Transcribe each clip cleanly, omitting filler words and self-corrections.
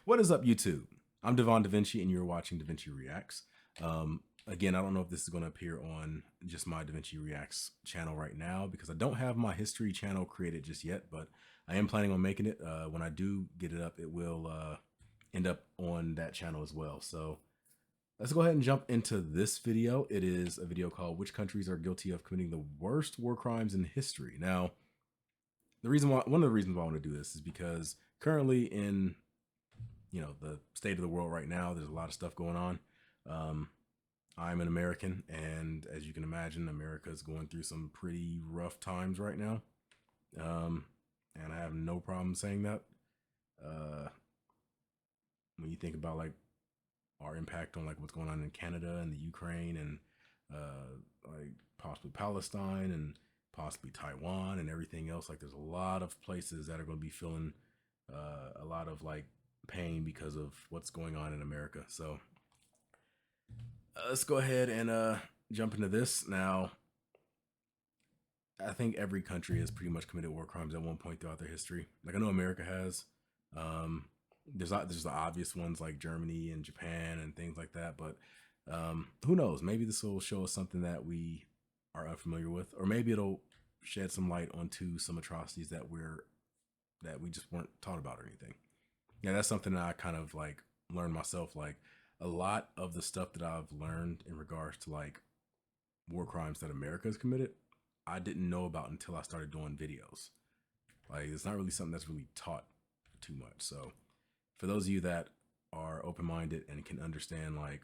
What is up, YouTube? I'm Devon DaVinci, and you're watching DaVinci Reacts. Again, I don't know if this is going to appear on just my DaVinci Reacts channel right now because I don't have my history channel created just yet, but I am planning on making it. When I do get it up, it will end up on that channel as well. So let's go ahead and jump into this video. It is a video called "Which Countries Are Guilty of Committing the Worst War Crimes in History?" Now, one of the reasons why I want to do this is because currently in the state of the world right now, there's a lot of stuff going on. I'm an American, and as you can imagine, America is going through some pretty rough times right now. And I have no problem saying that. When you think about like our impact on like what's going on in Canada and the Ukraine and like possibly Palestine and possibly Taiwan and everything else, like there's a lot of places that are going to be feeling a lot of like pain because of what's going on in America. So let's go ahead and jump into this. Now, I think every country has pretty much committed war crimes at one point throughout their history. Like I know America has. There's the obvious ones like Germany and Japan and things like that, but who knows? Maybe this will show us something that we are unfamiliar with, or maybe it'll shed some light onto some atrocities that we just weren't taught about or anything. Yeah, that's something that I kind of like learned myself. Like a lot of the stuff that I've learned in regards to like war crimes that America has committed, I didn't know about until I started doing videos. Like it's not really something that's really taught too much. So for those of you that are open-minded and can understand, like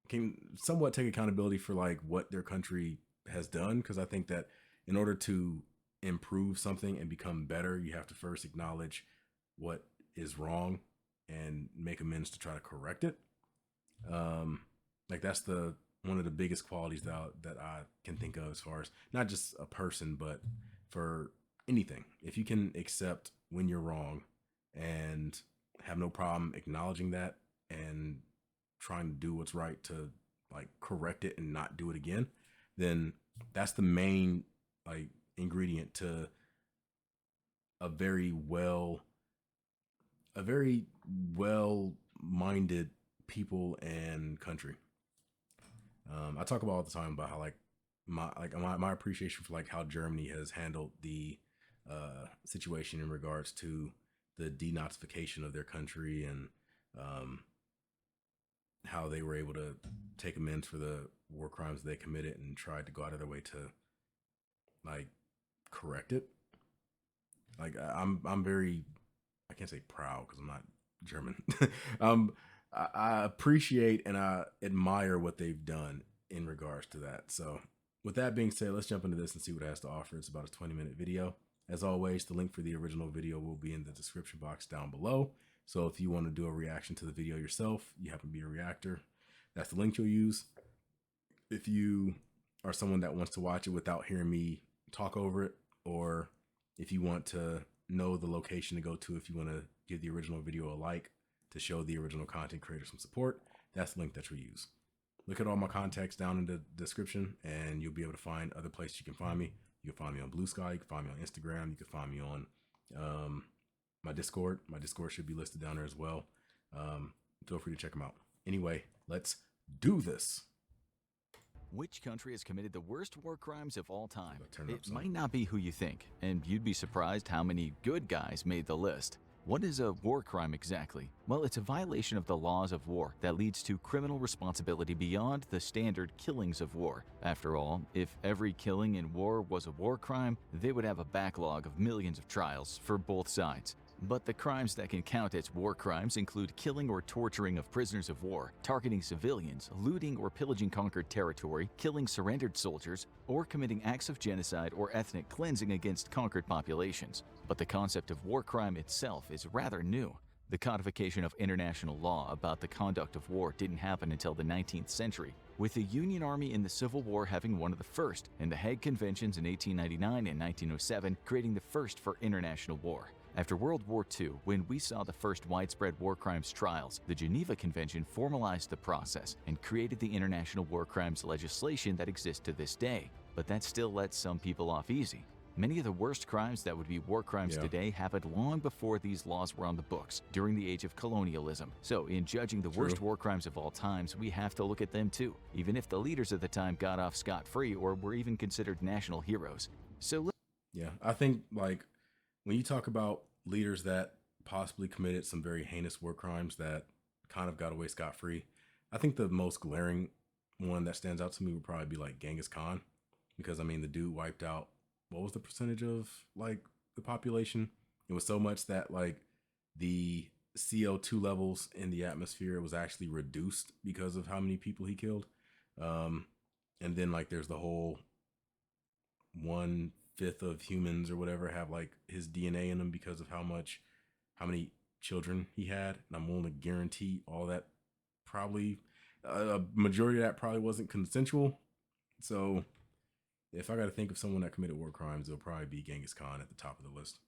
can somewhat take accountability for like what their country has done, because I think that in order to improve something and become better, you have to first acknowledge what is wrong and make amends to try to correct it. Like that's one of the biggest qualities that I can think of as far as not just a person, but for anything. If you can accept when you're wrong and have no problem acknowledging that and trying to do what's right to like correct it and not do it again, then that's the main like ingredient to a very well-minded people and country. I talk about all the time about how like my appreciation for like how Germany has handled the situation in regards to the denazification of their country and how they were able to take amends for the war crimes they committed and tried to go out of their way to like correct it. Like I'm very, I can't say proud because I'm not German. I appreciate and I admire what they've done in regards to that. So with that being said, let's jump into this and see what it has to offer. It's about a 20-minute video. As always, the link for the original video will be in the description box down below. So if you want to do a reaction to the video yourself, you happen to be a reactor, that's the link you'll use. If you are someone that wants to watch it without hearing me talk over it, or if you want to know the location to go to, if you want to give the original video a like to show the original content creator some support, that's the link that you'll use. Look at all my contacts down in the description and you'll be able to find other places you can find me. You can find me on Blue Sky, you can find me on Instagram, you can find me on my Discord. My Discord should be listed down there as well. Feel free to check them out. Anyway, let's do this. Which country has committed the worst war crimes of all time? It might not be who you think, and you'd be surprised how many good guys made the list. What is a war crime exactly? Well, it's a violation of the laws of war that leads to criminal responsibility beyond the standard killings of war. After all, if every killing in war was a war crime, they would have a backlog of millions of trials for both sides. But the crimes that can count as war crimes include killing or torturing of prisoners of war, targeting civilians, looting or pillaging conquered territory, killing surrendered soldiers, or committing acts of genocide or ethnic cleansing against conquered populations. But the concept of war crime itself is rather new. The codification of international law about the conduct of war didn't happen until the 19th century, with the Union Army in the Civil War having one of the first, and the Hague Conventions in 1899 and 1907 creating the first for international war. After World War II, when we saw the first widespread war crimes trials, the Geneva Convention formalized the process and created the international war crimes legislation that exists to this day. But that still lets some people off easy. Many of the worst crimes that would be war crimes Yeah. today happened long before these laws were on the books, during the age of colonialism. So, in judging the worst True. war crimes of all times, we have to look at them too, even if the leaders of the time got off scot-free or were even considered national heroes. So, Yeah. I think like when you talk about leaders that possibly committed some very heinous war crimes that kind of got away scot-free, I think the most glaring one that stands out to me would probably be like Genghis Khan, because I mean the dude wiped out, what was the percentage of like the population? It was so much that like the CO2 levels in the atmosphere was actually reduced because of how many people he killed. Um, and then like there's the whole 1/5 of humans or whatever have like his DNA in them because of how many children he had. And I'm willing to guarantee all that probably a majority of that probably wasn't consensual. So if I got to think of someone that committed war crimes, it'll probably be Genghis Khan at the top of the list.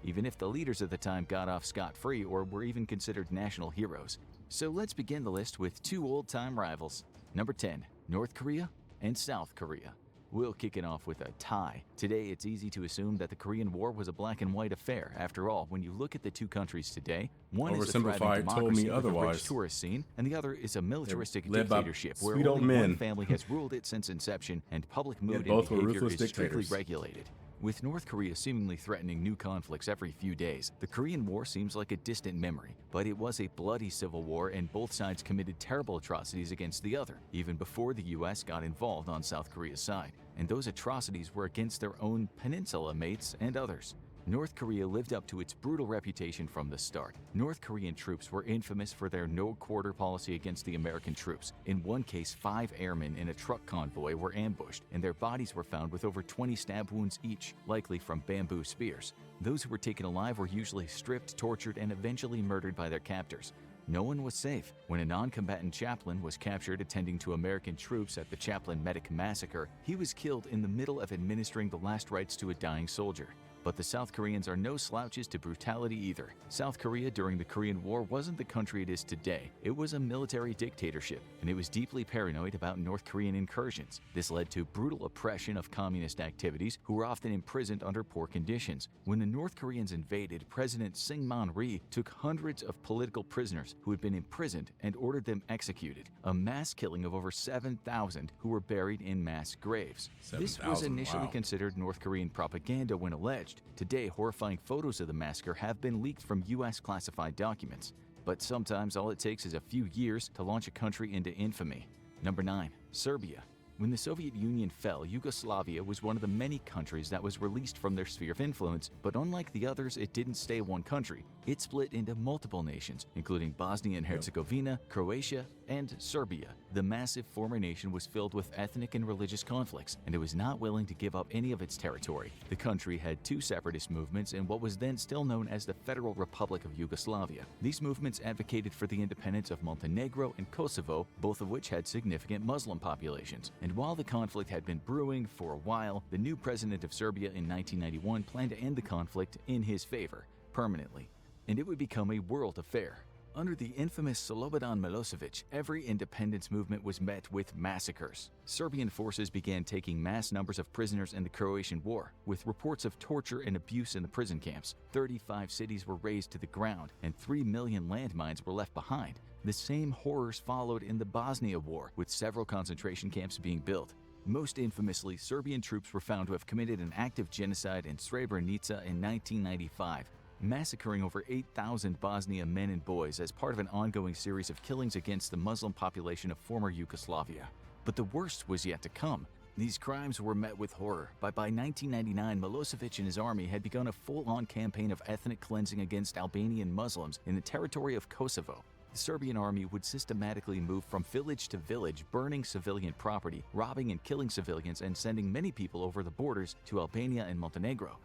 even if the leaders of the time got off scot-free or were even considered national heroes. So let's begin the list with two old-time rivals. Number 10, North Korea and South Korea. We'll kick it off with a tie. Today, it's easy to assume that the Korean War was a black and white affair. After all, when you look at the two countries today, one is a thriving Oversimplified, told me democracy with a rich otherwise. tourist scene, and the other is a militaristic led by dictatorship where sweet old only one men. family has ruled it since inception, and public mood and both were behavior ruthless is strictly dictators. regulated. With North Korea seemingly threatening new conflicts every few days, the Korean War seems like a distant memory, but it was a bloody civil war and both sides committed terrible atrocities against the other, even before the US got involved on South Korea's side. And those atrocities were against their own peninsula mates and others. North Korea lived up to its brutal reputation from the start. North Korean troops were infamous for their no-quarter policy against the American troops. In one case, 5 airmen in a truck convoy were ambushed, and their bodies were found with over 20 stab wounds each, likely from bamboo spears. Those who were taken alive were usually stripped, tortured, and eventually murdered by their captors. No one was safe. When a non-combatant chaplain was captured attending to American troops at the Chaplain Medic Massacre, he was killed in the middle of administering the last rites to a dying soldier. But the South Koreans are no slouches to brutality either. South Korea during the Korean War wasn't the country it is today. It was a military dictatorship, and it was deeply paranoid about North Korean incursions. This led to brutal oppression of communist activities who were often imprisoned under poor conditions. When the North Koreans invaded, President Syngman Rhee took hundreds of political prisoners who had been imprisoned and ordered them executed, a mass killing of over 7,000 who were buried in mass graves. This was 7,000, initially wow. considered North Korean propaganda when alleged. Today, horrifying photos of the massacre have been leaked from U.S. classified documents. But sometimes all it takes is a few years to launch a country into infamy. Number 9, Serbia. When the Soviet Union fell, Yugoslavia was one of the many countries that was released from their sphere of influence, but unlike the others, it didn't stay one country. It split into multiple nations, including Bosnia and Herzegovina, Croatia, and Serbia. The massive former nation was filled with ethnic and religious conflicts, and it was not willing to give up any of its territory. The country had 2 separatist movements in what was then still known as the Federal Republic of Yugoslavia. These movements advocated for the independence of Montenegro and Kosovo, both of which had significant Muslim populations. And while the conflict had been brewing for a while, the new president of Serbia in 1991 planned to end the conflict in his favor, permanently. And it would become a world affair. Under the infamous Slobodan Milosevic, every independence movement was met with massacres. Serbian forces began taking mass numbers of prisoners in the Croatian War, with reports of torture and abuse in the prison camps. 35 cities were razed to the ground, and 3 million landmines were left behind. The same horrors followed in the Bosnia War, with several concentration camps being built. Most infamously, Serbian troops were found to have committed an act of genocide in Srebrenica in 1995, massacring over 8,000 Bosnian men and boys as part of an ongoing series of killings against the Muslim population of former Yugoslavia. But the worst was yet to come. These crimes were met with horror, but by 1999, Milosevic and his army had begun a full-on campaign of ethnic cleansing against Albanian Muslims in the territory of Kosovo. The Serbian army would systematically move from village to village, burning civilian property, robbing and killing civilians, and sending many people over the borders to Albania and Montenegro.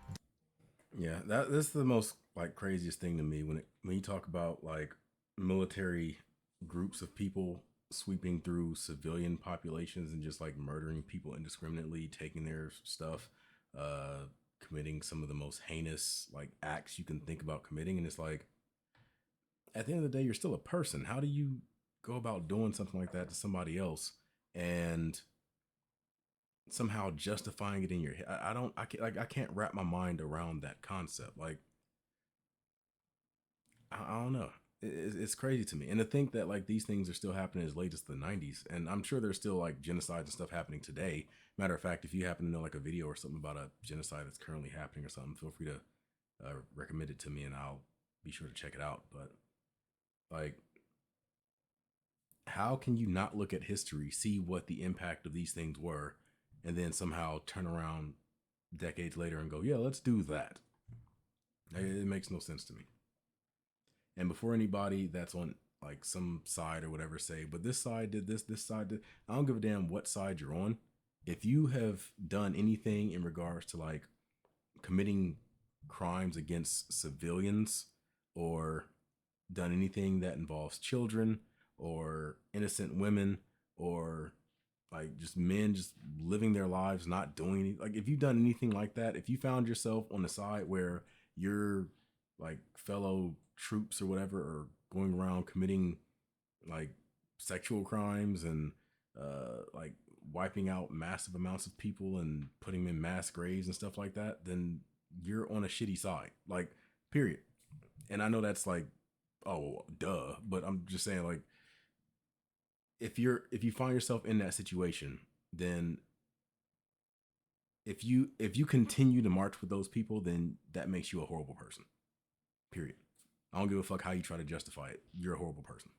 Yeah, that's the most like craziest thing to me when you talk about like military groups of people sweeping through civilian populations and just like murdering people indiscriminately, taking their stuff, committing some of the most heinous like acts you can think about committing. And it's like, at the end of the day, you're still a person. How do you go about doing something like that to somebody else and somehow justifying it in your head. I don't, I can't, like, I can't wrap my mind around that concept. Like, I don't know. It's crazy to me. And to think that like these things are still happening as late as the 90s. And I'm sure there's still like genocides and stuff happening today. Matter of fact, if you happen to know like a video or something about a genocide that's currently happening or something, feel free to recommend it to me and I'll be sure to check it out. But like, how can you not look at history, see what the impact of these things were, and then somehow turn around decades later and go, yeah, let's do that? It makes no sense to me. And before anybody that's on like some side or whatever say, but this side did this side did, I don't give a damn what side you're on. If you have done anything in regards to like committing crimes against civilians or done anything that involves children or innocent women or like just men just living their lives not doing anything, like if you've done anything like that, if you found yourself on the side where your like fellow troops or whatever are going around committing like sexual crimes and like wiping out massive amounts of people and putting them in mass graves and stuff like that, then you're on a shitty side, like, period. And I know that's like, oh, duh, but I'm just saying, like, if you find yourself in that situation, then if you continue to march with those people, then that makes you a horrible person. Period. I don't give a fuck how you try to justify it. You're a horrible person.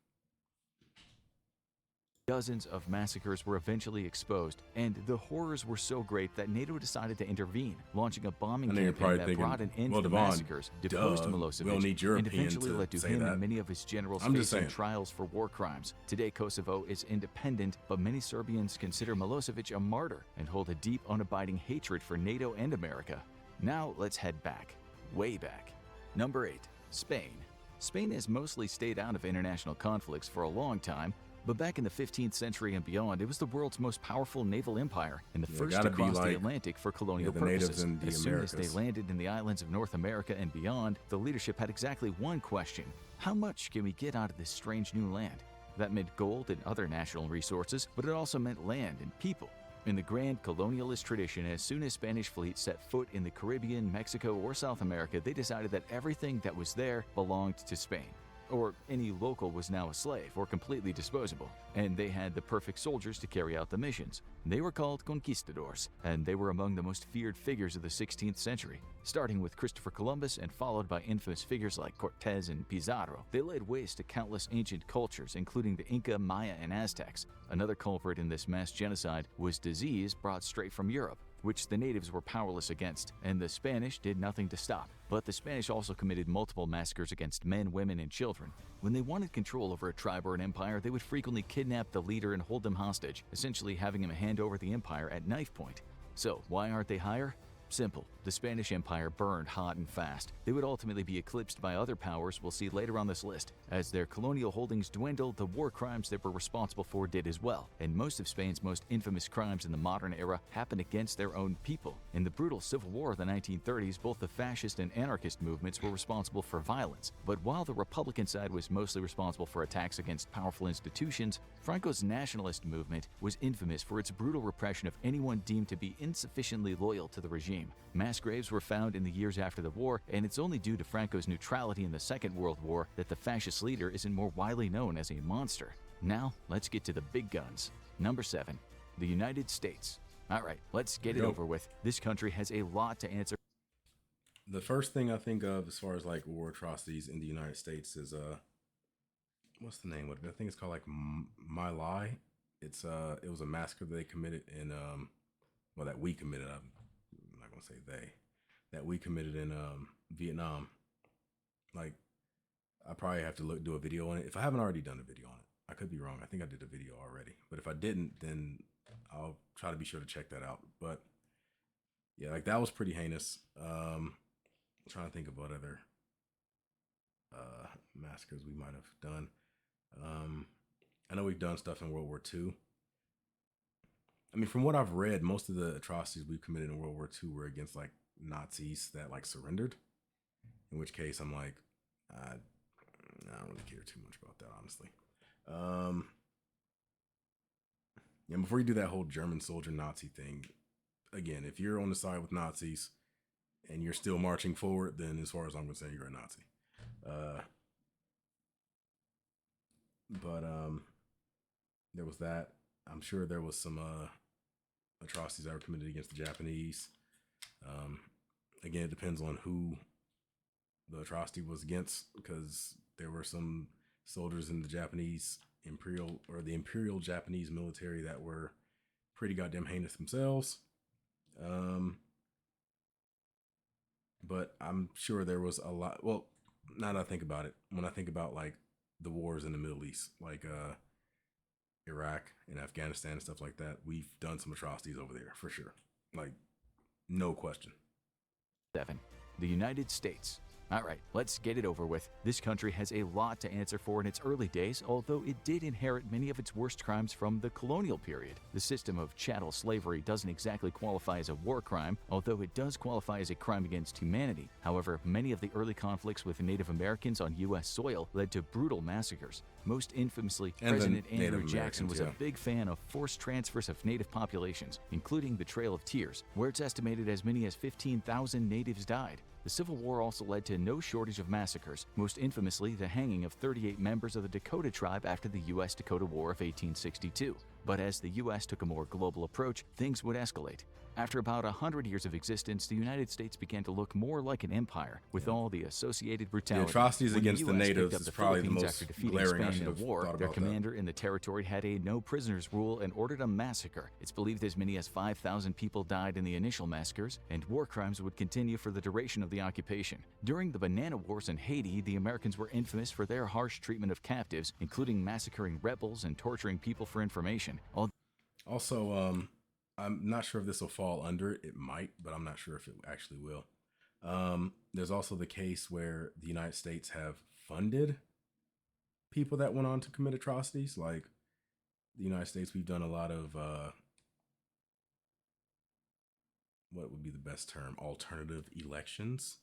Dozens of massacres were eventually exposed, and the horrors were so great that NATO decided to intervene, launching a bombing campaign that brought an end to the Devon, massacres, deposed Milosevic, and eventually led to him and many of his generals facing trials for war crimes. Today, Kosovo is independent, but many Serbians consider Milosevic a martyr and hold a deep, unabiding hatred for NATO and America. Now, let's head back, way back. Number 8. Spain. Spain has mostly stayed out of international conflicts for a long time, but back in the 15th century and beyond, it was the world's most powerful naval empire and the first to cross the Atlantic for colonial purposes. As soon as they landed in the islands of North America and beyond, the leadership had exactly one question: how much can we get out of this strange new land? That meant gold and other national resources, but it also meant land and people. In the grand colonialist tradition, as soon as Spanish fleet set foot in the Caribbean, Mexico, or South America, they decided that everything that was there belonged to Spain. Or any local was now a slave or completely disposable, and they had the perfect soldiers to carry out the missions. They were called conquistadors, and they were among the most feared figures of the 16th century. Starting with Christopher Columbus and followed by infamous figures like Cortez and Pizarro, they laid waste to countless ancient cultures, including the Inca, Maya, and Aztecs. Another culprit in this mass genocide was disease brought straight from Europe, which the natives were powerless against, and the Spanish did nothing to stop. But the Spanish also committed multiple massacres against men, women, and children. When they wanted control over a tribe or an empire, they would frequently kidnap the leader and hold them hostage, essentially having him hand over the empire at knife point. So, why aren't they higher? Simple. The Spanish Empire burned hot and fast. They would ultimately be eclipsed by other powers we'll see later on this list. As their colonial holdings dwindled, the war crimes they were responsible for did as well, and most of Spain's most infamous crimes in the modern era happened against their own people. In the brutal civil war of the 1930s, both the fascist and anarchist movements were responsible for violence, but while the Republican side was mostly responsible for attacks against powerful institutions, Franco's nationalist movement was infamous for its brutal repression of anyone deemed to be insufficiently loyal to the regime. Mass graves were found in the years after the war, and it's only due to Franco's neutrality in the Second World War that the fascist leader isn't more widely known as a monster. Now, let's get to the big guns. Number 7. The United States. Alright, let's get it over with. This country has a lot to answer. The first thing I think of as far as like war atrocities in the United States is what's the name of it? I think it's called like My Lai. It was a massacre that they committed in well, that we committed. I'm not gonna say they, that we committed in Vietnam. Like, I probably have to do a video on it if I haven't already done a video on it. I could be wrong. I think I did a video already, but if I didn't, then I'll try to be sure to check that out. But yeah, like that was pretty heinous. I'm trying to think of what other massacres we might have done. I know we've done stuff in World War II. I mean, from what I've read, most of the atrocities we've committed in World War II were against like Nazis that like surrendered. In which case, I'm like, I don't really care too much about that, honestly. And before you do that whole German soldier Nazi thing, again, if you're on the side with Nazis and you're still marching forward, then as far as I'm concerned, you're a Nazi. But there was that. I'm sure there was some atrocities that were committed against the Japanese. Again, it depends on who the atrocity was against, because there were some soldiers in the Japanese Imperial Japanese military that were pretty goddamn heinous themselves. But I'm sure there was a lot. Well, now that I think about it, when I think about like the wars in the Middle East, like Iraq and Afghanistan and stuff like that, we've done some atrocities over there for sure. Like, no question. Devon, the United States. All right, let's get it over with. This country has a lot to answer for in its early days, although it did inherit many of its worst crimes from the colonial period. The system of chattel slavery doesn't exactly qualify as a war crime, although it does qualify as a crime against humanity. However, many of the early conflicts with Native Americans on U.S. soil led to brutal massacres. Most infamously, President Andrew Jackson was a big fan of forced transfers of Native populations, including the Trail of Tears, where it's estimated as many as 15,000 natives died. The Civil War also led to no shortage of massacres, most infamously the hanging of 38 members of the Dakota tribe after the U.S.-Dakota War of 1862. But as the U.S. took a more global approach, things would escalate. After about 100 years of existence, the United States began to look more like an empire, with all the associated brutality. The atrocities against the natives is probably the most glaring. I should have war, thought their about commander in the territory had a no-prisoners rule and ordered a massacre. It's believed as many as 5,000 people died in the initial massacres, and war crimes would continue for the duration of the occupation. During the Banana Wars in Haiti, the Americans were infamous for their harsh treatment of captives, including massacring rebels and torturing people for information. Also, I'm not sure if this will fall under it. It might, but I'm not sure if it actually will. There's also the case where the United States have funded people that went on to commit atrocities. Like the United States, we've done a lot of, what would be the best term? Alternative elections,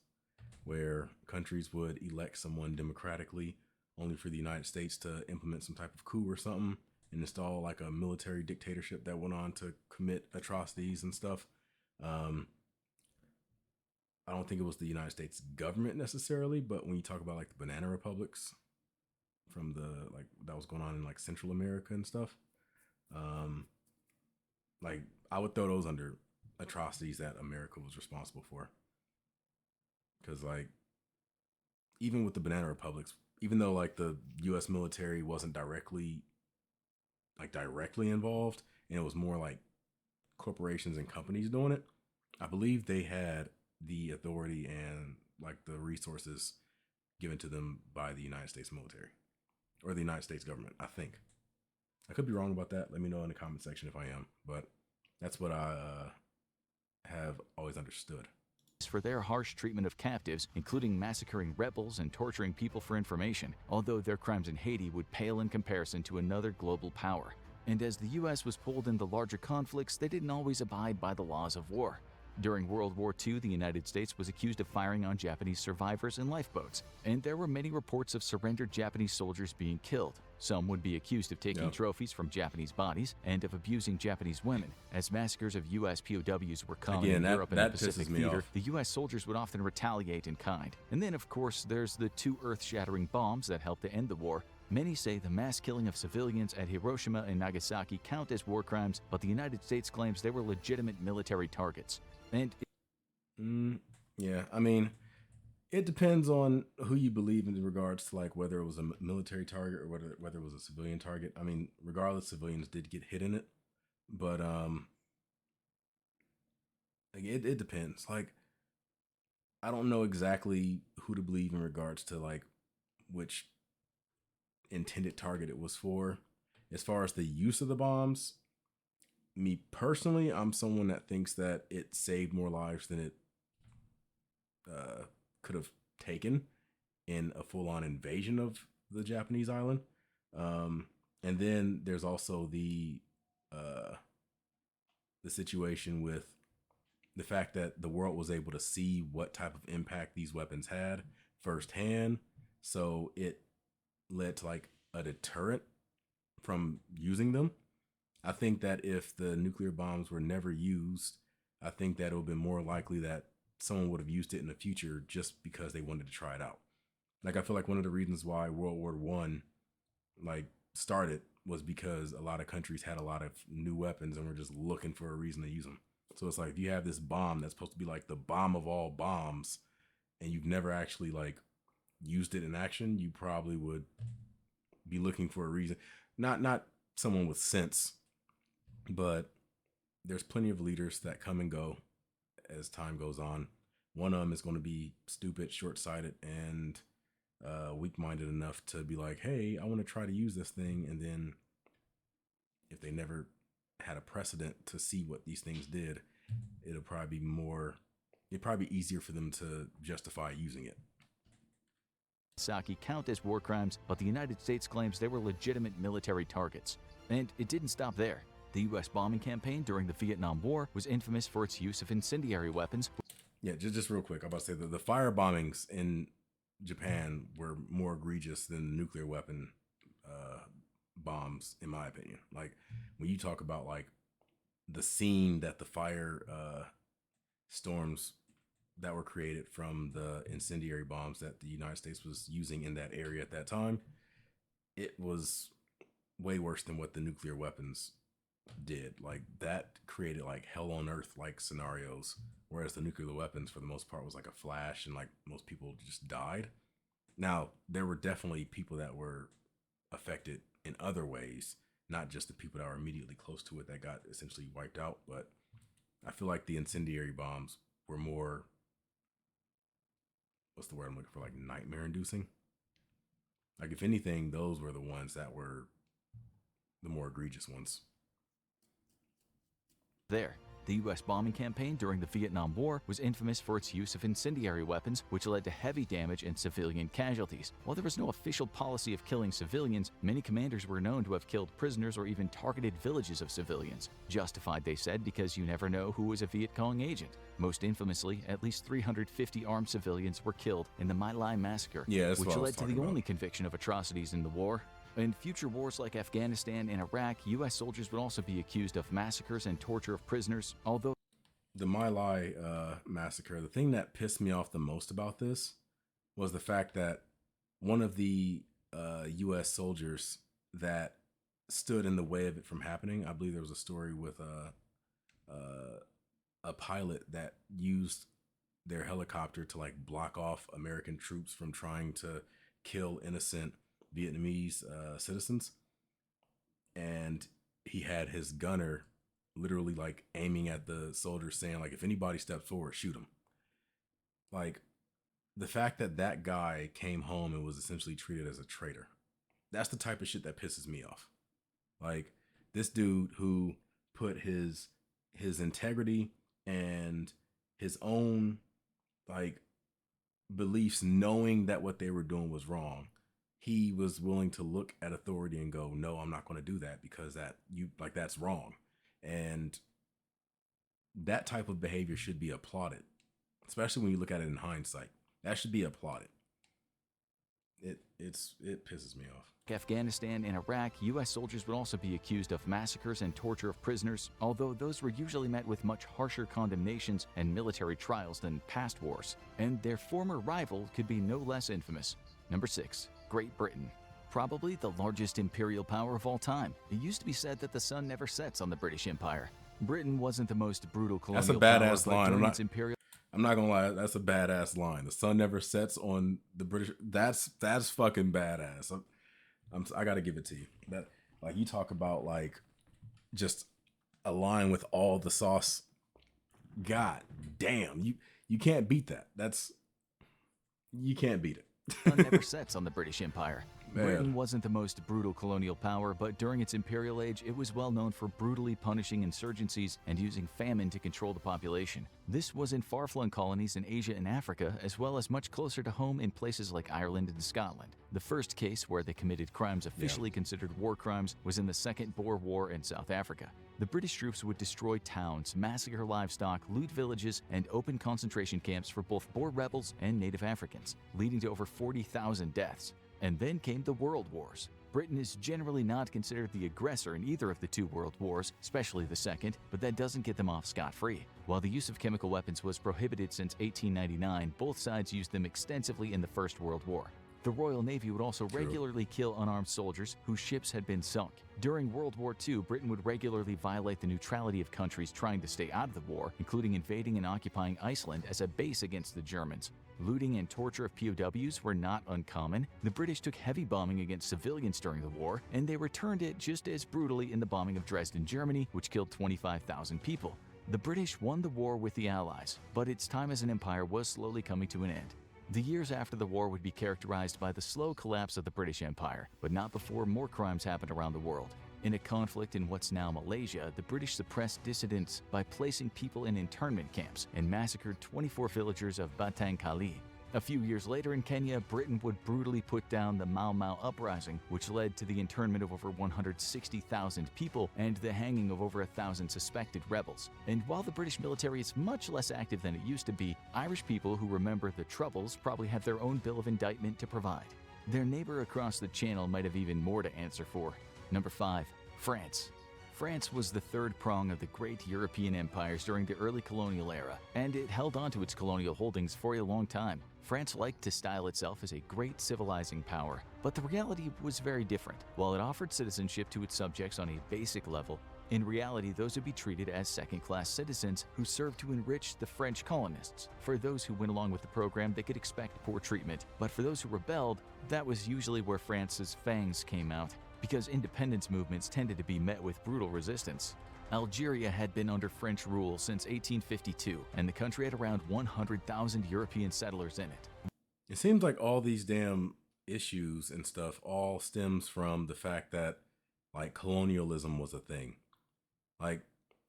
where countries would elect someone democratically only for the United States to implement some type of coup or something and install like a military dictatorship that went on to commit atrocities and stuff. I don't think it was the United States government necessarily, but when you talk about like the banana republics from the, like that was going on in like Central America and stuff, like I would throw those under atrocities that America was responsible for. Because like, even with the banana republics, even though like the U.S. military wasn't directly involved, and it was more like corporations and companies doing it, I believe they had the authority and like the resources given to them by the United States military or the United States government. I think I could be wrong about that. Let me know in the comment section if I am, but that's what I have always understood. For their harsh treatment of captives, including massacring rebels and torturing people for information, although their crimes in Haiti would pale in comparison to another global power. And as the U.S. was pulled into larger conflicts, they didn't always abide by the laws of war. During World War II, the United States was accused of firing on Japanese survivors in lifeboats, and there were many reports of surrendered Japanese soldiers being killed. Some would be accused of taking trophies from Japanese bodies and of abusing Japanese women. As massacres of U.S. POWs were common in Europe and the Pacific Theater, the U.S. soldiers would often retaliate in kind. And then, of course, there's the two earth-shattering bombs that helped to end the war. Many say the mass killing of civilians at Hiroshima and Nagasaki count as war crimes, but the United States claims they were legitimate military targets. And yeah, I mean, it depends on who you believe in regards to like whether it was a military target or whether it was a civilian target. I mean, regardless, civilians did get hit in it, but like it depends. Like, I don't know exactly who to believe in regards to like which intended target it was for. As far as the use of the bombs, me personally, I'm someone that thinks that it saved more lives than it could have taken in a full-on invasion of the Japanese island. And then there's also the situation with the fact that the world was able to see what type of impact these weapons had firsthand. So it led to like a deterrent from using them. I think that if the nuclear bombs were never used, I think that it would have been more likely that someone would have used it in the future just because they wanted to try it out. Like I feel like one of the reasons why World War One like started was because a lot of countries had a lot of new weapons and were just looking for a reason to use them. So it's like if you have this bomb that's supposed to be like the bomb of all bombs, and you've never actually like used it in action, you probably would be looking for a reason. Not someone with sense, but there's plenty of leaders that come and go as time goes on. One of them is going to be stupid, short-sighted, and weak-minded enough to be like, hey, I want to try to use this thing. And then if they never had a precedent to see what these things did, it'd probably be easier for them to justify using it. Nagasaki count as war crimes, but the United States claims they were legitimate military targets. And it didn't stop there. The U.S. bombing campaign during the Vietnam War was infamous for its use of incendiary weapons. Yeah, just real quick, I'm about to say that the fire bombings in Japan were more egregious than the nuclear weapon bombs, in my opinion. Like when you talk about like the scene that the fire storms that were created from the incendiary bombs that the United States was using in that area at that time, it was way worse than what the nuclear weapons did. Like that created like hell on earth like scenarios, whereas the nuclear weapons for the most part was like a flash and like most people just died. Now there were definitely people that were affected in other ways, not just the people that were immediately close to it that got essentially wiped out. But I feel like the incendiary bombs were more, what's the word I'm looking for, like nightmare inducing. Like if anything, those were the ones that were the more egregious ones. There, the U.S. bombing campaign during the Vietnam War was infamous for its use of incendiary weapons, which led to heavy damage and civilian casualties. While there was no official policy of killing civilians, many commanders were known to have killed prisoners or even targeted villages of civilians. Justified, they said, because you never know who was a Viet Cong agent. Most infamously, at least 350 armed civilians were killed in the My Lai massacre, which led to the only conviction of atrocities in the war. In future wars like Afghanistan and Iraq, U.S. soldiers would also be accused of massacres and torture of prisoners, although the My Lai massacre, the thing that pissed me off the most about this was the fact that one of the U.S. soldiers that stood in the way of it from happening, I believe there was a story with a pilot that used their helicopter to like block off American troops from trying to kill innocent Vietnamese citizens, and he had his gunner literally like aiming at the soldiers saying like, if anybody steps forward, shoot him. Like the fact that that guy came home and was essentially treated as a traitor, that's the type of shit that pisses me off. Like this dude who put his integrity and his own like beliefs, knowing that what they were doing was wrong, he was willing to look at authority and go, no, I'm not going to do that because that's wrong. And that type of behavior should be applauded, especially when you look at it in hindsight. That should be applauded. It pisses me off. Afghanistan and Iraq, U.S. soldiers would also be accused of massacres and torture of prisoners, although those were usually met with much harsher condemnations and military trials than past wars. And their former rival could be no less infamous. Number 6. Great Britain. Probably the largest imperial power of all time. It used to be said that the sun never sets on the British Empire. Britain wasn't the most brutal colonial power. That's a badass power, line. I'm not gonna lie, that's a badass line. The sun never sets on the British. That's fucking badass. I gotta give it to you. That, like, you talk about like just a line with all the sauce. God damn, you can't beat that. You can't beat it. Sun never sets on the British Empire. Britain wasn't the most brutal colonial power, but during its imperial age, it was well known for brutally punishing insurgencies and using famine to control the population. This was in far-flung colonies in Asia and Africa, as well as much closer to home in places like Ireland and Scotland. The first case where they committed crimes officially considered war crimes was in the Second Boer War in South Africa. The British troops would destroy towns, massacre livestock, loot villages, and open concentration camps for both Boer rebels and native Africans, leading to over 40,000 deaths. And then came the World Wars. Britain is generally not considered the aggressor in either of the two world wars, especially the second, but that doesn't get them off scot-free. While the use of chemical weapons was prohibited since 1899, both sides used them extensively in the First World War. The Royal Navy would also regularly kill unarmed soldiers whose ships had been sunk. During World War II, Britain would regularly violate the neutrality of countries trying to stay out of the war, including invading and occupying Iceland as a base against the Germans. Looting and torture of POWs were not uncommon. The British took heavy bombing against civilians during the war, and they returned it just as brutally in the bombing of Dresden, Germany, which killed 25,000 people. The British won the war with the Allies, but its time as an empire was slowly coming to an end. The years after the war would be characterized by the slow collapse of the British Empire, but not before more crimes happened around the world. In a conflict in what's now Malaysia, the British suppressed dissidents by placing people in internment camps and massacred 24 villagers of Batang Kali. A few years later in Kenya, Britain would brutally put down the Mau Mau uprising, which led to the internment of over 160,000 people and the hanging of over 1,000 suspected rebels. And while the British military is much less active than it used to be, Irish people who remember the Troubles probably have their own bill of indictment to provide. Their neighbor across the channel might have even more to answer for. Number 5. France. France was the third prong of the great European empires during the early colonial era, and it held on to its colonial holdings for a long time. France liked to style itself as a great civilizing power, but the reality was very different. While it offered citizenship to its subjects on a basic level, in reality those would be treated as second-class citizens who served to enrich the French colonists. For those who went along with the program, they could expect poor treatment, but for those who rebelled, that was usually where France's fangs came out, because independence movements tended to be met with brutal resistance. Algeria had been under French rule since 1852, and the country had around 100,000 European settlers in it. It seems like all these damn issues and stuff all stems from the fact that like colonialism was a thing. Like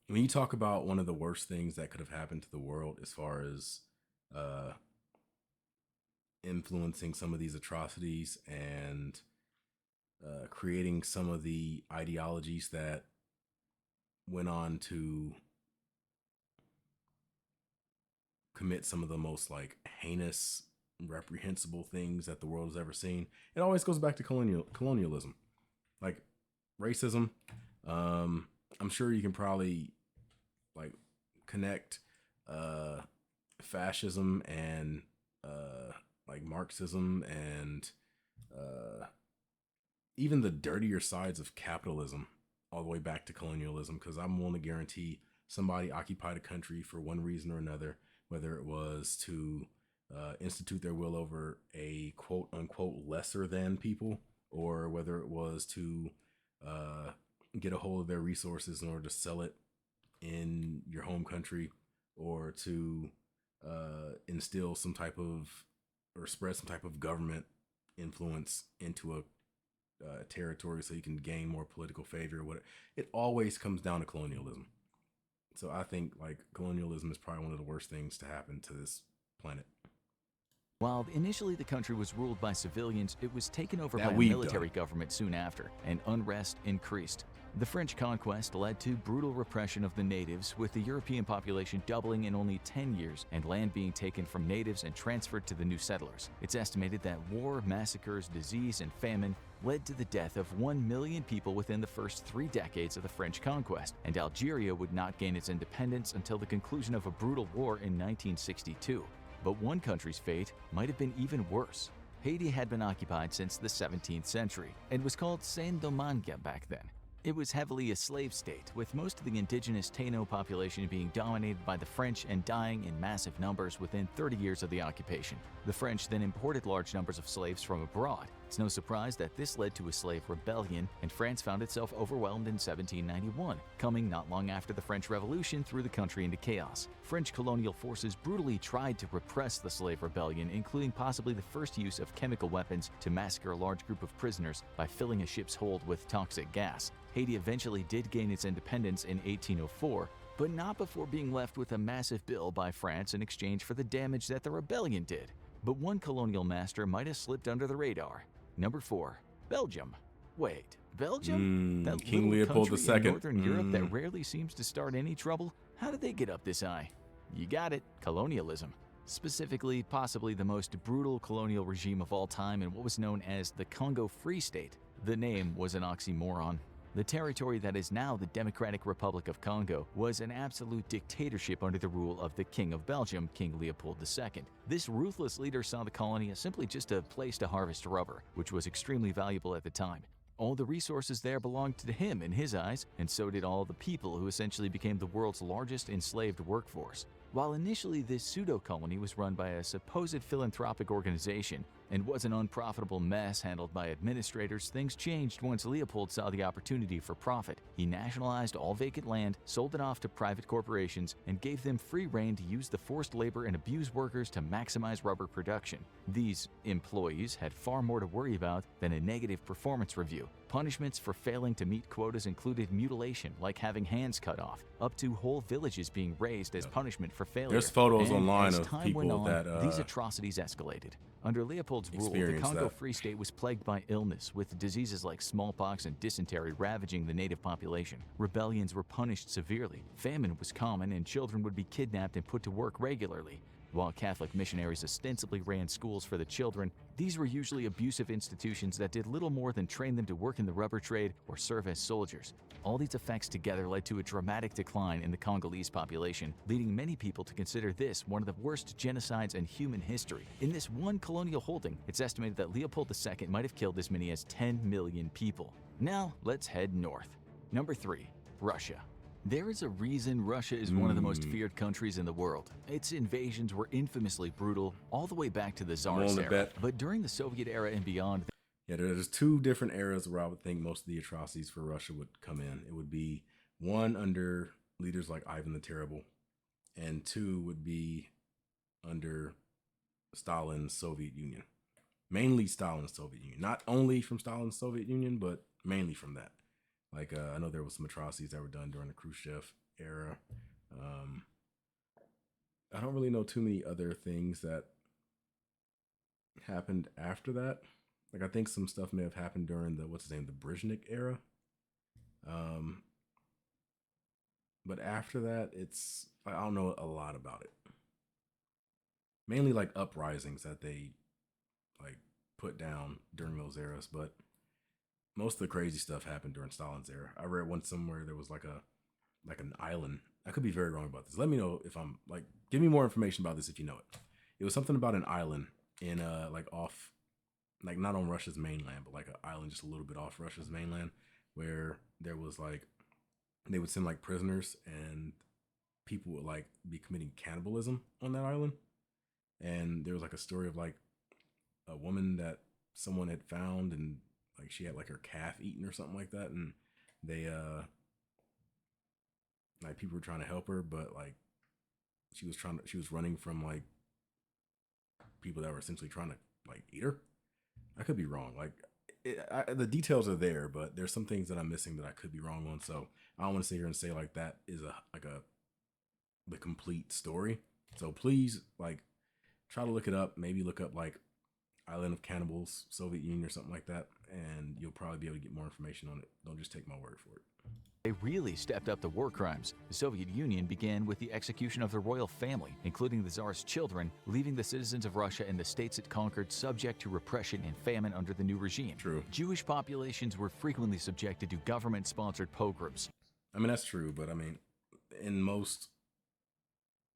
when you talk about one of the worst things that could have happened to the world as far as influencing some of these atrocities and creating some of the ideologies that went on to commit some of the most like heinous, reprehensible things that the world has ever seen. It always goes back to colonialism, like racism. I'm sure you can probably like connect fascism and like Marxism and even the dirtier sides of capitalism all the way back to colonialism, because I'm willing to guarantee somebody occupied a country for one reason or another, whether it was to institute their will over a quote unquote lesser than people, or whether it was to get a hold of their resources in order to sell it in your home country, or to instill some type of or spread some type of government influence into a territory so you can gain more political favor. It always comes down to colonialism. So I think like colonialism is probably one of the worst things to happen to this planet. While initially the country was ruled by civilians, it was taken over by a military government soon after, and unrest increased. The French conquest led to brutal repression of the natives, with the European population doubling in only 10 years and land being taken from natives and transferred to the new settlers. It's estimated that war, massacres, disease, and famine led to the death of 1 million people within the first 3 decades of the French conquest, and Algeria would not gain its independence until the conclusion of a brutal war in 1962. But one country's fate might have been even worse. Haiti had been occupied since the 17th century and was called Saint-Domingue back then. It was heavily a slave state, with most of the indigenous Taino population being dominated by the French and dying in massive numbers within 30 years of the occupation. The French then imported large numbers of slaves from abroad. It's no surprise that this led to a slave rebellion, and France found itself overwhelmed in 1791, coming not long after the French Revolution threw the country into chaos. French colonial forces brutally tried to repress the slave rebellion, including possibly the first use of chemical weapons to massacre a large group of prisoners by filling a ship's hold with toxic gas. Haiti eventually did gain its independence in 1804, but not before being left with a massive bill by France in exchange for the damage that the rebellion did. But one colonial master might have slipped under the radar. Number 4, Belgium. Wait, Belgium? That King little Leopold country II. in Northern Europe that rarely seems to start any trouble? How did they get up this high? You got it, colonialism. specifically possibly the most brutal colonial regime of all time in what was known as the Congo Free State. The name was an oxymoron. The territory that is now the Democratic Republic of Congo was an absolute dictatorship under the rule of the King of Belgium, King Leopold II. This ruthless leader saw the colony as simply just a place to harvest rubber, which was extremely valuable at the time. All the resources there belonged to him in his eyes, and so did all the people who essentially became the world's largest enslaved workforce. While initially this pseudo-colony was run by a supposed philanthropic organization and was an unprofitable mess handled by administrators, things changed once Leopold saw the opportunity for profit. He nationalized all vacant land, sold it off to private corporations, and gave them free rein to use the forced labor and abuse workers to maximize rubber production. These employees had far more to worry about than a negative performance review. Punishments for failing to meet quotas included mutilation, like having hands cut off, up to whole villages being razed as punishment for failure. There's photos And online as of time people went on, that these atrocities escalated. Under Leopold's rule, the experienced Congo that. Free State was plagued by illness, with diseases like smallpox and dysentery ravaging the native population. Rebellions were punished severely. Famine was common, and children would be kidnapped and put to work regularly. While Catholic missionaries ostensibly ran schools for the children, these were usually abusive institutions that did little more than train them to work in the rubber trade or serve as soldiers. All these effects together led to a dramatic decline in the Congolese population, leading many people to consider this one of the worst genocides in human history. In this one colonial holding, it's estimated that Leopold II might have killed as many as 10 million people. Now, let's head north. Number 3. Russia. There is a reason Russia is one of the most feared countries in the world. Its invasions were infamously brutal all the way back to the Tsarist era. But during the Soviet era and beyond, Yeah, there's two different eras where I would think most of the atrocities for Russia would come in. It would be one under leaders like Ivan the Terrible, and two would be under Stalin's Soviet Union. Mainly Stalin's Soviet Union. Not only from Stalin's Soviet Union, but mainly from that. Like, I know there was some atrocities that were done during the Khrushchev era. I don't really know too many other things that happened after that. Like, I think some stuff may have happened during the, the Brezhnev era. But after that, I don't know a lot about it. Mainly like uprisings that they like put down during those eras, but most of the crazy stuff happened during Stalin's era. I read one somewhere there was like an island. I could be very wrong about this. Let me know if I'm like, give me more information about this if you know it. It was something about an island in like off, like not on Russia's mainland, but like an island just a little bit off Russia's mainland, where there was like, they would send like prisoners and people would like be committing cannibalism on that island. And there was like a story of like a woman that someone had found, and like she had like her calf eaten or something like that, and they like people were trying to help her, but like she was running from like people that were essentially trying to like eat her. I could be wrong. Like the details are there, but there's some things that I'm missing that I could be wrong on. So I don't want to sit here and say like that is the complete story. So please like try to look it up. Maybe look up like Island of Cannibals, Soviet Union or something like that, and you'll probably be able to get more information on it. Don't just take my word for it. they really stepped up the war crimes. The Soviet Union began with the execution of the royal family, including the Tsar's children, leaving the citizens of Russia and the states it conquered subject to repression and famine under the new regime. True. Jewish populations were frequently subjected to government-sponsored pogroms. I mean, that's true, but I mean, in most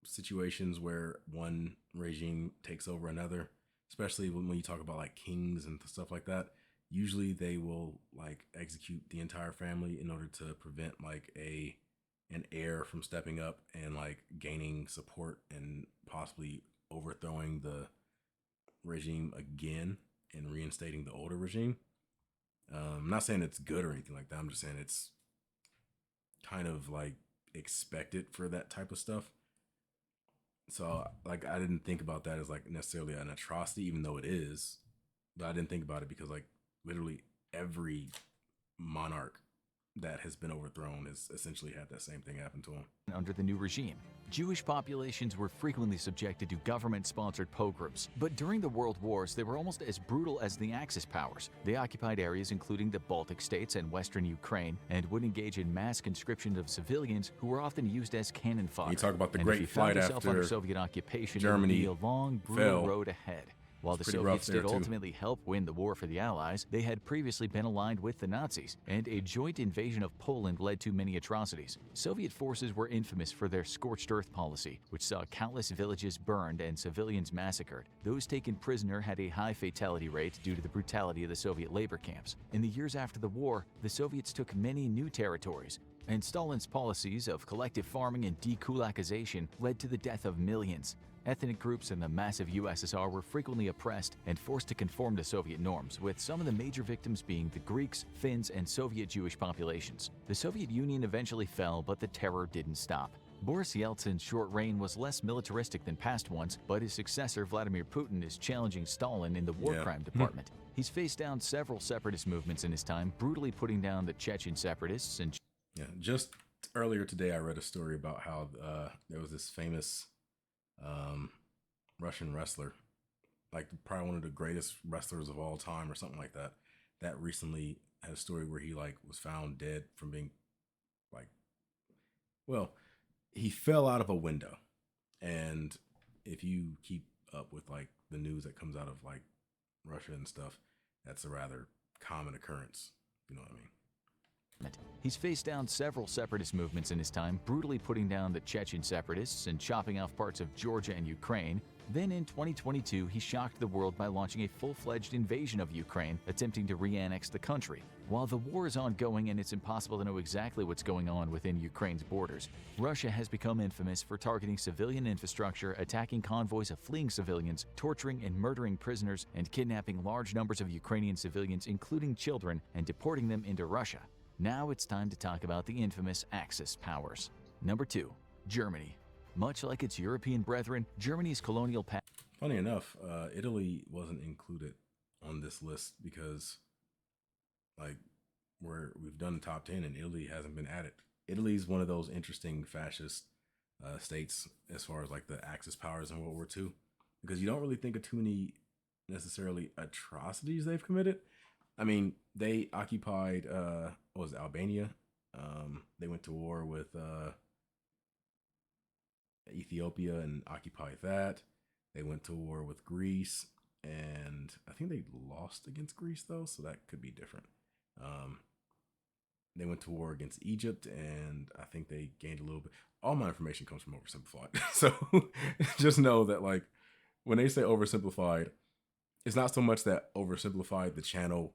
situations where one regime takes over another, especially when you talk about like kings and stuff like that, usually they will like execute the entire family in order to prevent like an heir from stepping up and like gaining support and possibly overthrowing the regime again and reinstating the older regime. I'm not saying it's good or anything like that. I'm just saying it's kind of like expected for that type of stuff. So like I didn't think about that as like necessarily an atrocity, even though it is, but I didn't think about it because like literally every monarch that has been overthrown has essentially had that same thing happen to them. Under the new regime, Jewish populations were frequently subjected to government-sponsored pogroms, but during the World Wars they were almost as brutal as the Axis powers. They occupied areas including the Baltic states and western Ukraine, and would engage in mass conscription of civilians who were often used as cannon fodder. You talk about the And great if you found fight yourself after under Soviet occupation, Germany it would be a long, brutal fell. road ahead. While the pretty rough Soviets there, did too. ultimately help win the war for the Allies, they had previously been aligned with the Nazis, and a joint invasion of Poland led to many atrocities. Soviet forces were infamous for their scorched earth policy, which saw countless villages burned and civilians massacred. Those taken prisoner had a high fatality rate due to the brutality of the Soviet labor camps. In the years after the war, the Soviets took many new territories, and Stalin's policies of collective farming and dekulakization led to the death of millions. Ethnic groups in the massive USSR were frequently oppressed and forced to conform to Soviet norms, with some of the major victims being the Greeks, Finns, and Soviet Jewish populations. The Soviet Union eventually fell, but the terror didn't stop. Boris Yeltsin's short reign was less militaristic than past ones, but his successor Vladimir Putin is challenging Stalin in the war crime department. He's faced down several separatist movements in his time, brutally putting down the Chechen separatists and Just earlier today, I read a story about how there was this famous Russian wrestler, like probably one of the greatest wrestlers of all time or something like that, that recently had a story where he like was found dead from being like, well, he fell out of a window. And if you keep up with like the news that comes out of like Russia and stuff, that's a rather common occurrence. You know what I mean? He's faced down several separatist movements in his time, brutally putting down the Chechen separatists and chopping off parts of Georgia and Ukraine. Then in 2022, he shocked the world by launching a full-fledged invasion of Ukraine, attempting to re-annex the country. While the war is ongoing and it's impossible to know exactly what's going on within Ukraine's borders, Russia has become infamous for targeting civilian infrastructure, attacking convoys of fleeing civilians, torturing and murdering prisoners, and kidnapping large numbers of Ukrainian civilians, including children, and deporting them into Russia. Now it's time to talk about the infamous Axis powers. Number 2. Germany. Much like its European brethren, Germany's colonial past. Funny enough, Italy wasn't included on this list because, like, we've done the top 10 and Italy hasn't been added. Italy is one of those interesting fascist states as far as like the Axis powers in World War II, because you don't really think of too many necessarily atrocities they've committed. I mean, they occupied, what was it, Albania? They went to war with Ethiopia and occupied that. They went to war with Greece, and I think they lost against Greece, though, so that could be different. They went to war against Egypt, and I think they gained a little bit. All my information comes from Oversimplified. So just know that, like, when they say Oversimplified, it's not so much that Oversimplified, the channel,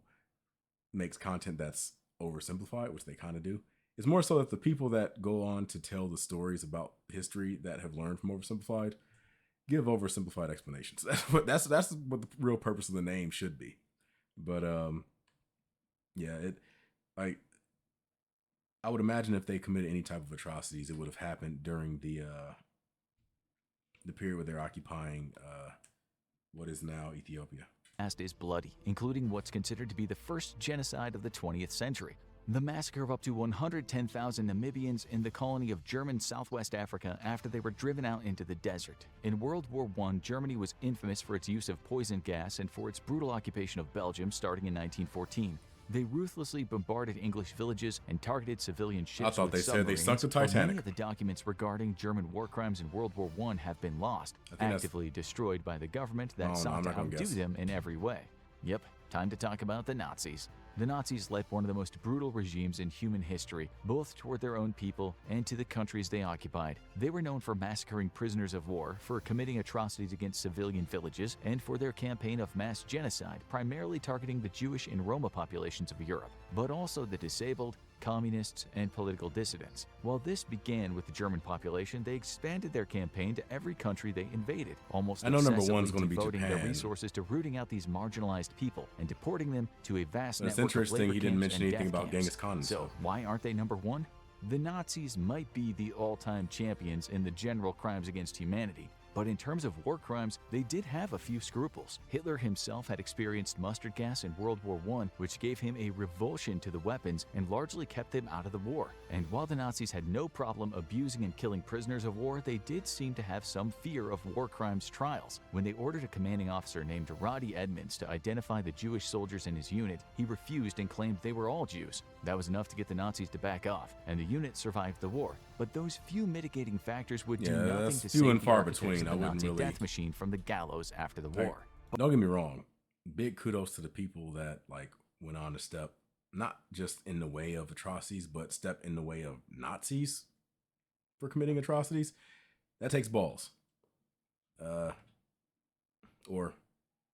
makes content that's oversimplified, which they kind of do. It's more so that the people that go on to tell the stories about history that have learned from Oversimplified give oversimplified explanations. That's what the real purpose of the name should be. But yeah, it like I would imagine if they committed any type of atrocities, it would have happened during the period where they're occupying what is now Ethiopia. Past is bloody, including what's considered to be the first genocide of the 20th century. The massacre of up to 110,000 Namibians in the colony of German Southwest Africa after they were driven out into the desert. In World War I, Germany was infamous for its use of poison gas and for its brutal occupation of Belgium starting in 1914. They ruthlessly bombarded English villages and targeted civilian ships. I thought they said they sunk the Many Titanic. of the documents regarding German war crimes in World War I have been lost, actively destroyed by the government that sought to outdo them in every way. Yep, time to talk about the Nazis. The Nazis led one of the most brutal regimes in human history, both toward their own people and to the countries they occupied. They were known for massacring prisoners of war, for committing atrocities against civilian villages, and for their campaign of mass genocide, primarily targeting the Jewish and Roma populations of Europe, but also the disabled, communists, and political dissidents. While this began with the German population, they expanded their campaign to every country they invaded, almost I know number obsessively one's going to be devoting their Japan. resources to rooting out these marginalized people and deporting them to a vast But it's network of interesting labor he didn't camps mention and anything death about camps. Genghis Khan and So stuff. why aren't they number one? The Nazis might be the all-time champions in the general crimes against humanity, But in terms of war crimes, they did have a few scruples. Hitler himself had experienced mustard gas in World War I, which gave him a revulsion to the weapons and largely kept him out of the war. And while the Nazis had no problem abusing and killing prisoners of war, they did seem to have some fear of war crimes trials. When they ordered a commanding officer named Roddy Edmonds to identify the Jewish soldiers in his unit, he refused and claimed they were all Jews. That was enough to get the Nazis to back off, and the unit survived the war. But those few mitigating factors would do nothing to save the architects of the Nazi death machine from the gallows after the war. Don't get me wrong. Big kudos to the people that went on to step not just in the way of atrocities, but step in the way of Nazis for committing atrocities. That takes balls. Or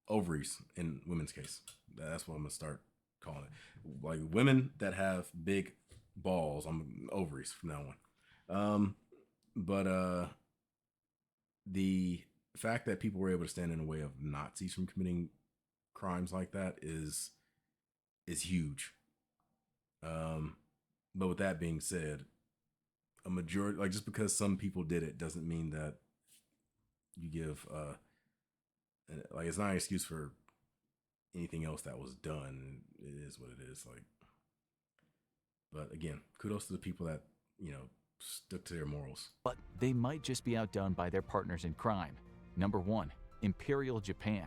ovaries in women's case. That's what I'm gonna start calling it. Like women that have big balls, I'm ovaries from now on. But the fact that people were able to stand in the way of Nazis from committing crimes like that is huge. But with that being said, a majority, just because some people did it doesn't mean that you give it's not an excuse for anything else that was done. It is what it is. But again, kudos to the people that stuck to their morals. But they might just be outdone by their partners in crime. Number 1, Imperial Japan.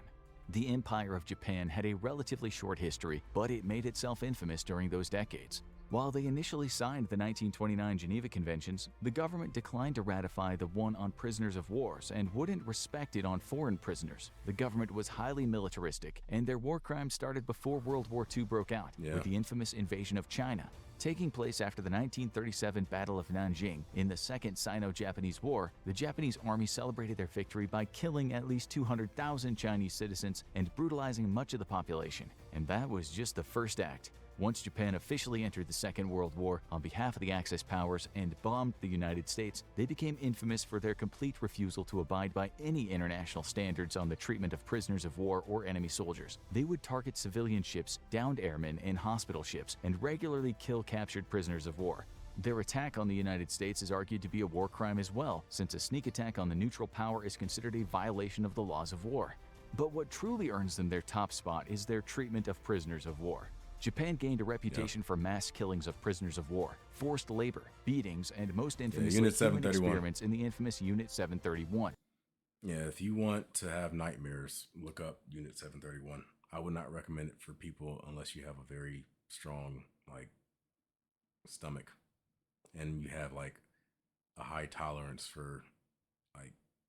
The Empire of Japan had a relatively short history, but it made itself infamous during those decades. While they initially signed the 1929 Geneva Conventions, the government declined to ratify the one on prisoners of wars and wouldn't respect it on foreign prisoners. The government was highly militaristic, and their war crimes started before World War II broke out, with the infamous invasion of China. Taking place after the 1937 Battle of Nanjing in the Second Sino-Japanese War, the Japanese army celebrated their victory by killing at least 200,000 Chinese citizens and brutalizing much of the population. And that was just the first act. Once Japan officially entered the Second World War on behalf of the Axis powers and bombed the United States, they became infamous for their complete refusal to abide by any international standards on the treatment of prisoners of war or enemy soldiers. They would target civilian ships, downed airmen, and hospital ships, and regularly kill captured prisoners of war. Their attack on the United States is argued to be a war crime as well, since a sneak attack on the neutral power is considered a violation of the laws of war. But what truly earns them their top spot is their treatment of prisoners of war. Japan gained a reputation for mass killings of prisoners of war, forced labor, beatings, and most infamously human experiments in the infamous Unit 731. Yeah, if you want to have nightmares, look up Unit 731. I would not recommend it for people unless you have a very strong stomach and you have a high tolerance for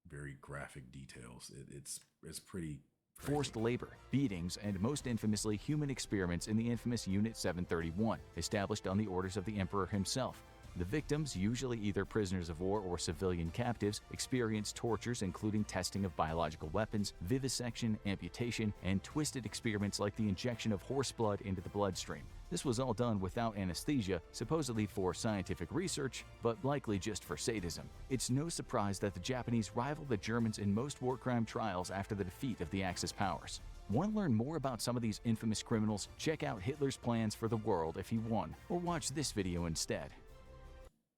very graphic details. It's pretty crazy. Forced labor, beatings, and most infamously human experiments in the infamous Unit 731, established on the orders of the Emperor himself. The victims, usually either prisoners of war or civilian captives, experienced tortures including testing of biological weapons, vivisection, amputation, and twisted experiments like the injection of horse blood into the bloodstream. This was all done without anesthesia, supposedly for scientific research, but likely just for sadism. It's no surprise that the Japanese rivaled the Germans in most war crime trials after the defeat of the Axis powers. Want to learn more about some of these infamous criminals? Check out Hitler's plans for the world if he won, or watch this video instead.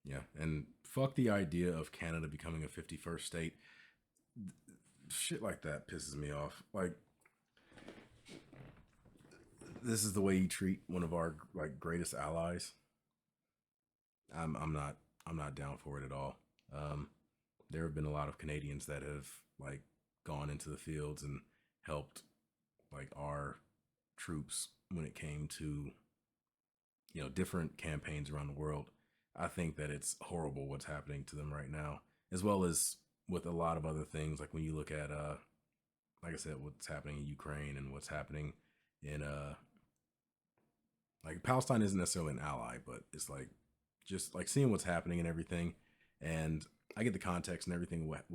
Yeah, and fuck the idea of Canada becoming a 51st state. Shit like that pisses me off. This is the way you treat one of our greatest allies. I'm not down for it at all. There have been a lot of Canadians that have gone into the fields and helped our troops when it came to different campaigns around the world. I think that it's horrible what's happening to them right now, as well as with a lot of other things. When you look at, like I said, what's happening in Ukraine and what's happening in, Palestine isn't necessarily an ally, but it's just seeing what's happening and everything. And I get the context and everything, what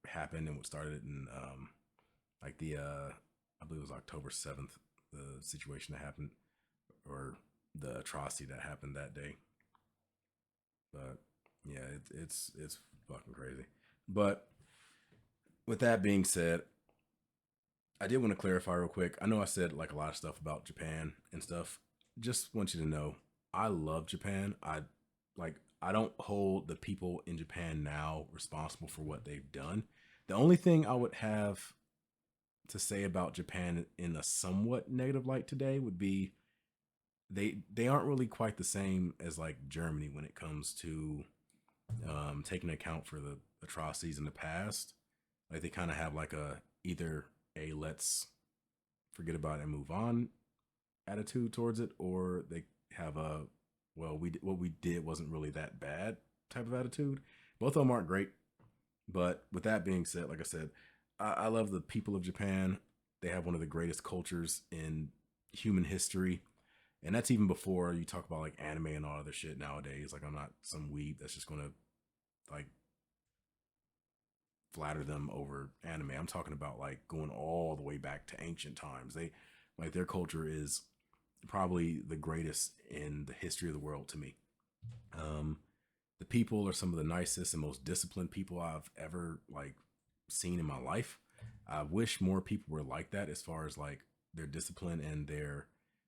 happened and what started it. And, I believe it was October 7th, the situation that happened, or the atrocity that happened that day. But yeah, it's fucking crazy. But with that being said, I did want to clarify real quick. I know I said a lot of stuff about Japan and stuff. Just want you to know, I love Japan. I don't hold the people in Japan now responsible for what they've done. The only thing I would have to say about Japan in a somewhat negative light today would be they aren't really quite the same as like Germany when it comes to taking account for the atrocities in the past. Like they kind of have like a either a let's forget about it and move on attitude towards it, or they have a well what we did wasn't really that bad type of attitude. Both of them aren't great, but with that being said, like I said, I love the people of Japan. They have one of the greatest cultures in human history. And that's even before you talk about like anime and all other shit nowadays. Like I'm not some weeb that's just gonna like flatter them over anime. I'm talking about like going all the way back to ancient times. They like their culture is probably the greatest in the history of the world to me. Um, the people are some of the nicest and most disciplined people I've ever like seen in my life. I wish more people were like that as far as like their discipline and their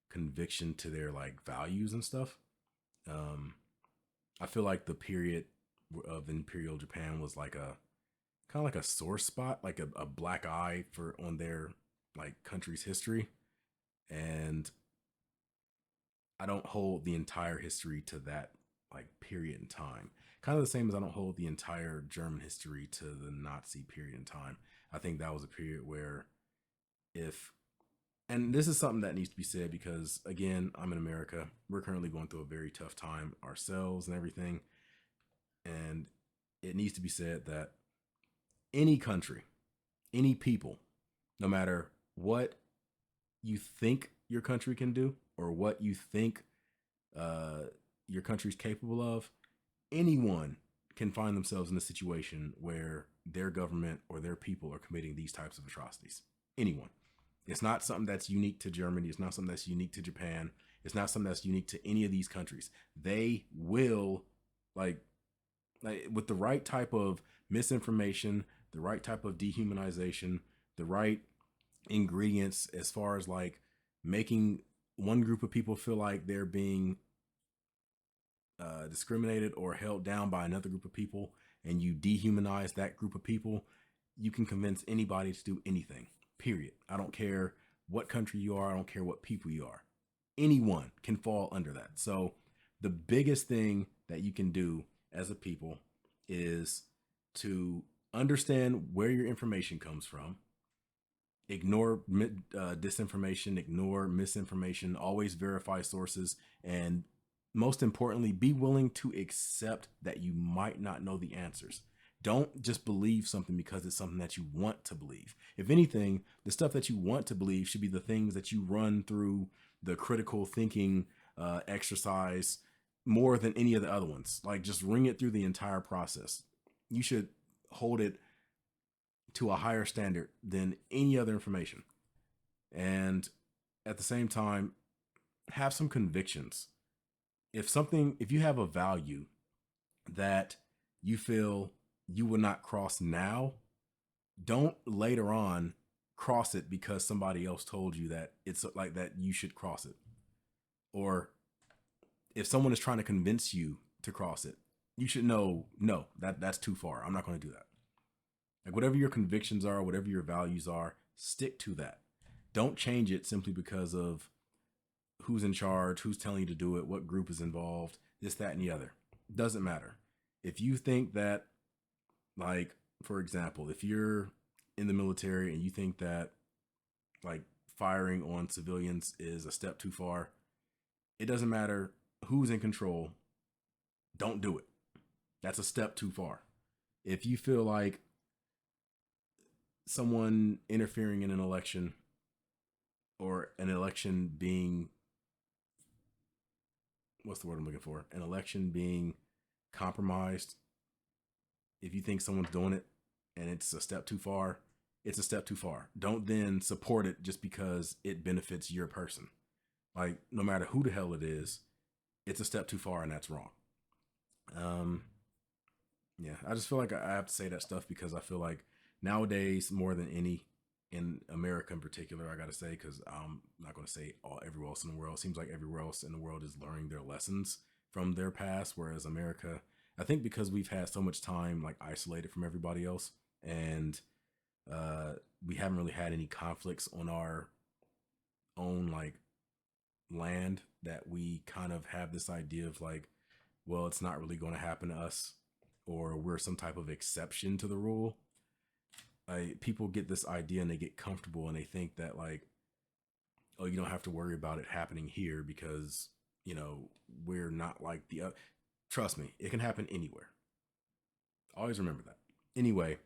conviction to their like values and stuff. Um, I feel like the period of Imperial Japan was like a kind of like a sore spot, like a black eye for on their like country's history. And I don't hold the entire history to that like period in time. Kind of the same as I don't hold the entire German history to the Nazi period in time. I think that was a period where if and this is something that needs to be said because again, I'm in America. We're currently going through a very tough time ourselves and everything. And it needs to be said that any country, any people, no matter what you think your country can do or what you think your country's capable of, anyone can find themselves in a situation where their government or their people are committing these types of atrocities. Anyone. It's not something that's unique to Germany. It's not something that's unique to Japan. It's not something that's unique to any of these countries. They will, like with the right type of misinformation, the right type of dehumanization, the right ingredients as far as like making one group of people feel like they're being discriminated or held down by another group of people, and you dehumanize that group of people, you can convince anybody to do anything. Period. I don't care what country you are. I don't care what people you are. Anyone can fall under that. So the biggest thing that you can do as a people is to understand where your information comes from, ignore disinformation, ignore misinformation, always verify sources, and most importantly, be willing to accept that you might not know the answers. Don't just believe something because it's something that you want to believe. If anything, the stuff that you want to believe should be the things that you run through the critical thinking exercise more than any of the other ones. Like just ring it through the entire process. You should hold it to a higher standard than any other information. And at the same time, have some convictions. If you have a value that you feel you will not cross now, don't later on cross it because somebody else told you that it's like that you should cross it. Or if someone is trying to convince you to cross it, you should know, no, that's too far. I'm not going to do that. Like whatever your convictions are, whatever your values are, stick to that. Don't change it simply because of who's in charge, who's telling you to do it, what group is involved, this, that, and the other. Doesn't matter. If you think that, like, for example, if you're in the military and you think that like firing on civilians is a step too far, it doesn't matter who's in control. Don't do it. That's a step too far. If you feel like someone interfering in an election or an election being, what's the word I'm looking for? An election being compromised. If you think someone's doing it and it's a step too far, it's a step too far. Don't then support it just because it benefits your person. Like no matter who the hell it is, it's a step too far and that's wrong. Yeah, I just feel like I have to say that stuff because I feel like nowadays more than any in America in particular, I got to say, because I'm not going to say everywhere else in the world. It seems like everywhere else in the world is learning their lessons from their past, whereas America, I think because we've had so much time like isolated from everybody else and we haven't really had any conflicts on our own like land that we kind of have this idea of like, well, it's not really going to happen to us, or we're some type of exception to the rule. People get this idea and they get comfortable and they think that like, oh, you don't have to worry about it happening here because, you know, we're not like the other. Trust me, it can happen anywhere. Always remember that. Anyway,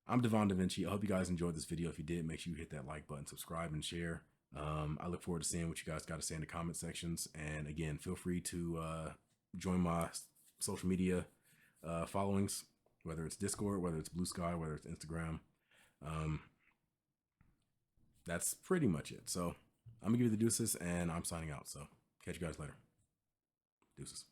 I'm Devon DaVinci. I hope you guys enjoyed this video. If you did, make sure you hit that like button, subscribe, and share. I look forward to seeing what you guys got to say in the comment sections. And again, feel free to join my social media followings, whether it's Discord, whether it's Blue Sky, whether it's Instagram. That's pretty much it. So I'm gonna give you the deuces, and I'm signing out. So catch you guys later. Deuces.